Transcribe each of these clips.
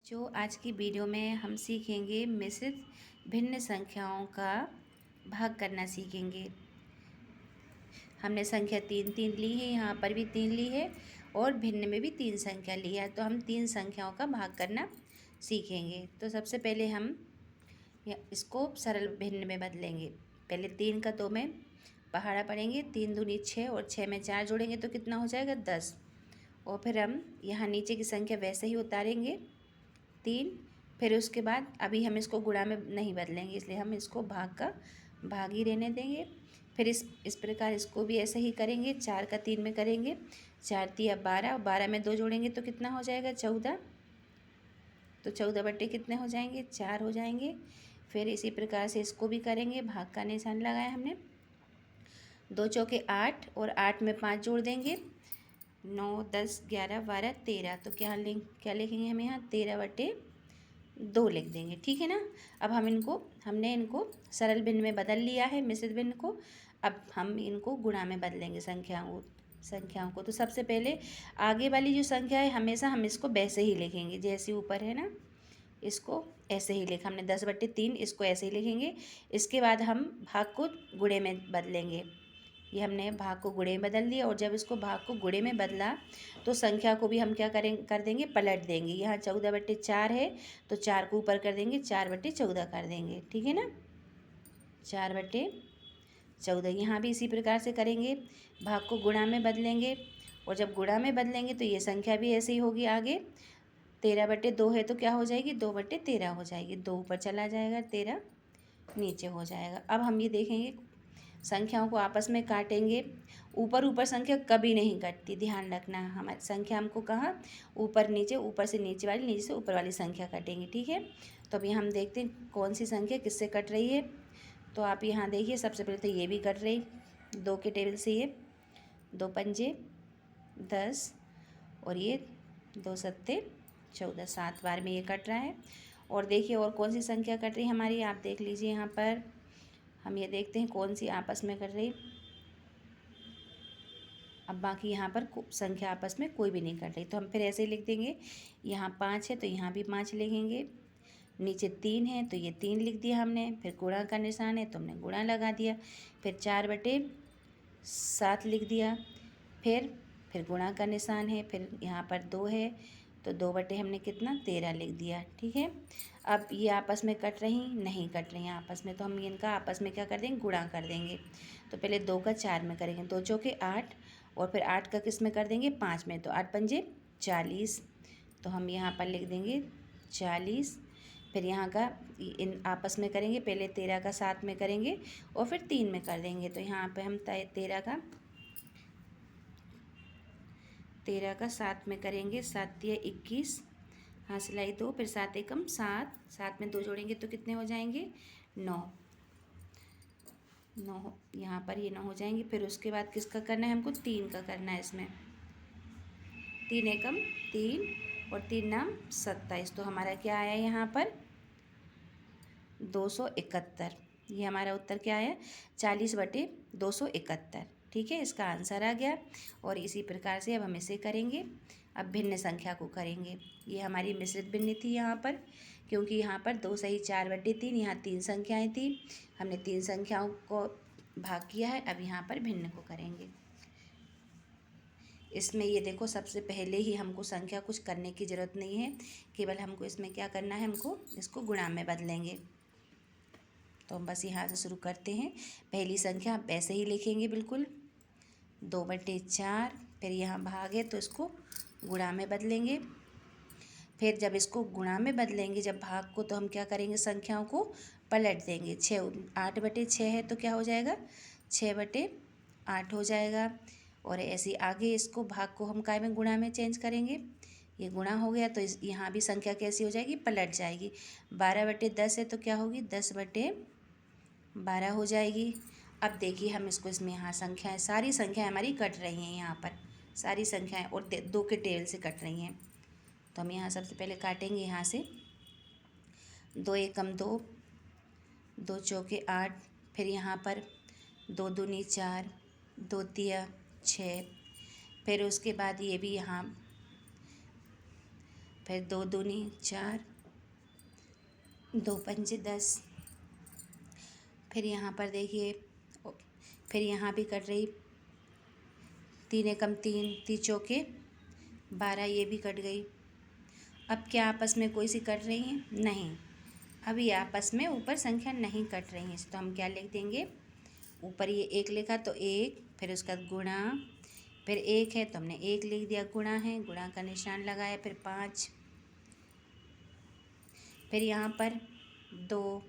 जो आज की वीडियो में हम सीखेंगे मिश्रित भिन्न संख्याओं का भाग करना सीखेंगे। हमने संख्या तीन तीन ली है, यहाँ पर भी तीन ली है और भिन्न में भी तीन संख्या ली है, तो हम तीन संख्याओं का भाग करना सीखेंगे। तो सबसे पहले हम इसको सरल भिन्न में बदलेंगे। पहले तीन का दो में पहाड़ा पढ़ेंगे, तीन दूनी छः और छः में चार जोड़ेंगे तो कितना हो जाएगा 10। और फिर हम यहाँ नीचे की संख्या वैसे ही उतारेंगे तीन। फिर उसके बाद अभी हम इसको गुणा में नहीं बदलेंगे, इसलिए हम इसको भाग का भाग ही रहने देंगे। फिर इस प्रकार इसको भी ऐसे ही करेंगे, चार का तीन में करेंगे, चार तिया 12 और 12 में दो जोड़ेंगे तो कितना हो जाएगा 14। तो 14 बट्टे कितने हो जाएंगे 4 हो जाएंगे। फिर इसी प्रकार से इसको भी करेंगे, भाग का निशान लगाया हमने। दो चौके 8 और 8 में 5 जोड़ देंगे, 9 10 11 12 13। तो क्या लिखेंगे हम यहाँ 13 बटे 2 लिख देंगे, ठीक है ना। अब हमने इनको सरल भिन्न में बदल लिया है, मिश्रित भिन्न को। अब हम इनको गुणा में बदलेंगे संख्याओं को। तो सबसे पहले आगे वाली जो संख्या है हमेशा हम इसको वैसे ही लिखेंगे जैसे ऊपर है ना, इसको ऐसे ही लिखा हमने 10 बट्टे 3, इसको ऐसे ही लिखेंगे। इसके बाद हम भाग को गुणे में बदलेंगे। ये हमने भाग को गुणे में बदल दिया और जब इसको भाग को गुणे में बदला तो संख्या को भी हम क्या कर देंगे, पलट देंगे। यहाँ 14 बट्टे 4 है तो 4 को ऊपर कर देंगे, 4 बट्टे 14 कर देंगे, ठीक है ना। 4 बट्टे 14 यहाँ भी इसी प्रकार से करेंगे, भाग को गुणा में बदलेंगे। और जब गुणा में बदलेंगे तो ये संख्या भी ऐसे ही होगी आगे। 13 बट्टे 2 है तो क्या हो जाएगी 2 बट्टे 13 हो जाएगी, 2 ऊपर चला जाएगा, 13 नीचे हो जाएगा। अब हम ये देखेंगे संख्याओं को आपस में काटेंगे। ऊपर ऊपर संख्या कभी नहीं कटती, ध्यान रखना। हमारी संख्या हमको कहाँ ऊपर नीचे, ऊपर से नीचे वाली, नीचे से ऊपर वाली संख्या कटेंगी, ठीक है। तो अभी हम देखते हैं कौन सी संख्या किससे कट रही है। तो आप यहाँ देखिए, सबसे पहले तो ये भी कट रही 2 के टेबल से, ये 2 पंजे 10 और ये 2 सत्ते 14, 7 बार में ये कट रहा है। और देखिए और कौन सी संख्या कट रही है हमारी, आप देख लीजिए यहाँ पर। हम ये देखते हैं कौन सी आपस में कट रही। अब बाकी यहाँ पर संख्या आपस में कोई भी नहीं कट रही, तो हम फिर ऐसे ही लिख देंगे। यहाँ 5 है तो यहाँ भी 5 लिखेंगे, नीचे 3 है तो ये 3 लिख दिया हमने। फिर गुणा का निशान है तो हमने गुणा लगा दिया। फिर 4 बटे 7 लिख दिया। फिर गुणा का निशान है, फिर यहाँ पर 2 है तो 2 बटे हमने कितना 13 लिख दिया, ठीक है। अब ये आपस में कट रही नहीं, कट रही हैं आपस में, तो हम इनका आपस में क्या कर देंगे, गुणा कर देंगे। तो पहले 2 का 4 में करेंगे, 2 चौके 8 और फिर 8 का किस में कर देंगे 5 में, तो 8 पंजे 40। तो हम यहाँ पर लिख देंगे 40। फिर यहाँ का इन आपस में करेंगे, पहले 13 का 7 में करेंगे और फिर 3 में कर देंगे। तो यहाँ पे हम 13 का 7 में करेंगे, 7 तिया 21, हाँ सिलाई 2, फिर 7 एकम 7, 7 में 2 जोड़ेंगे तो कितने हो जाएंगे 9, यहाँ पर ये 9 हो जाएंगे। फिर उसके बाद किसका करना है हमको 3 का करना है इसमें, 3 एकम 3 और 3 नाम 27। तो हमारा क्या आया यहाँ पर 271। ये हमारा उत्तर क्या आया 40 बटे 271, ठीक है, इसका आंसर आ गया। और इसी प्रकार से अब हम इसे करेंगे, अब भिन्न संख्या को करेंगे। ये हमारी मिश्रित भिन्न थी यहाँ पर, क्योंकि यहाँ पर 2 सही 4 बटे 3, यहाँ 3 संख्याएँ थी, हमने 3 संख्याओं को भाग किया है। अब यहाँ पर भिन्न को करेंगे। इसमें ये देखो सबसे पहले ही हमको संख्या कुछ करने की ज़रूरत नहीं है, केवल हमको इसमें क्या करना है, हमको इसको गुणा में बदलेंगे। तो हम बस यहाँ से शुरू करते हैं। पहली संख्या आप ऐसे ही लिखेंगे बिल्कुल 2 बटे 4, फिर यहाँ भाग है तो इसको गुणा में बदलेंगे। फिर जब इसको गुणा में बदलेंगे जब भाग को, तो हम क्या करेंगे संख्याओं को पलट देंगे। 8 बटे 6 है तो क्या हो जाएगा 6 बटे 8 हो जाएगा। और ऐसे आगे इसको भाग को हम काय में गुणा में चेंज करेंगे, ये गुणा हो गया तो यहाँ भी संख्या कैसी हो जाएगी, पलट जाएगी। 12 बटे 10 है तो क्या होगी 10 बटे 12 हो जाएगी। अब देखिए हम इसमें यहाँ संख्याएं, सारी संख्याएं हमारी कट रही हैं, यहाँ पर सारी संख्याएं और 2 के टेबल से कट रही हैं। तो हम यहाँ सबसे पहले काटेंगे यहाँ से 2 एकम 2, 2 चौके 8, फिर यहाँ पर 2 दूनी 4, 2 तिया 6, फिर उसके बाद ये भी यहाँ, फिर 2 दूनी 4, 2 पंजे 10। फिर यहाँ पर देखिए, फिर यहाँ भी कट रही, 3 एकम 3, 3 चौके 12, ये भी कट गई। अब क्या आपस में कोई सी कट रही हैं? नहीं, अभी आपस में ऊपर संख्या नहीं कट रही हैं, तो हम क्या लिख देंगे, ऊपर ये 1 लिखा तो 1, फिर उसका गुणा, फिर 1 है तो हमने 1 लिख दिया, गुणा है, गुणा का निशान लगाया, फिर 5, फिर यहाँ पर 2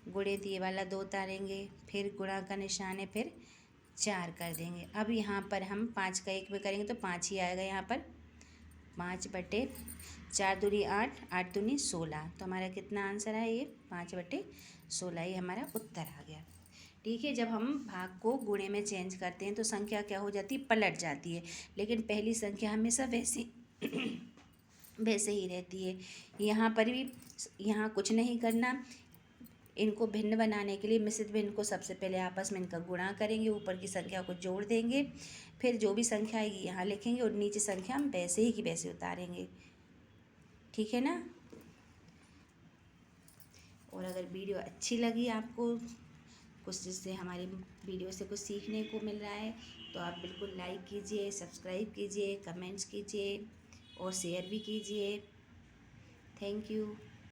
गुणे दिए वाला 2 उतारेंगे, फिर गुणा का निशान है, फिर 4 कर देंगे। अब यहाँ पर हम 5 का 1 में करेंगे तो 5 ही आएगा, यहाँ पर 5/4 दूनी 8, 8 दूनी 16, तो हमारा कितना आंसर है, ये 5/16 ही हमारा उत्तर आ गया। ठीक है, जब हम भाग को गुणे में चेंज करते हैं तो संख्या क्या हो जाती है, पलट जाती है, लेकिन पहली संख्या हमेशा वैसे वैसे ही रहती है। यहाँ पर भी, यहाँ कुछ नहीं करना, इनको भिन्न बनाने के लिए मिश्रित भिन्न को सबसे पहले आपस में इनका गुणा करेंगे, ऊपर की संख्या को जोड़ देंगे, फिर जो भी संख्या आएगी यहाँ लिखेंगे और नीचे संख्या हम वैसे ही की वैसे उतारेंगे। ठीक है ना। और अगर वीडियो अच्छी लगी आपको, कुछ जिससे हमारी वीडियो से कुछ सीखने को मिल रहा है, तो आप बिल्कुल लाइक कीजिए, सब्सक्राइब कीजिए, कमेंट्स कीजिए और शेयर भी कीजिए। Thank you.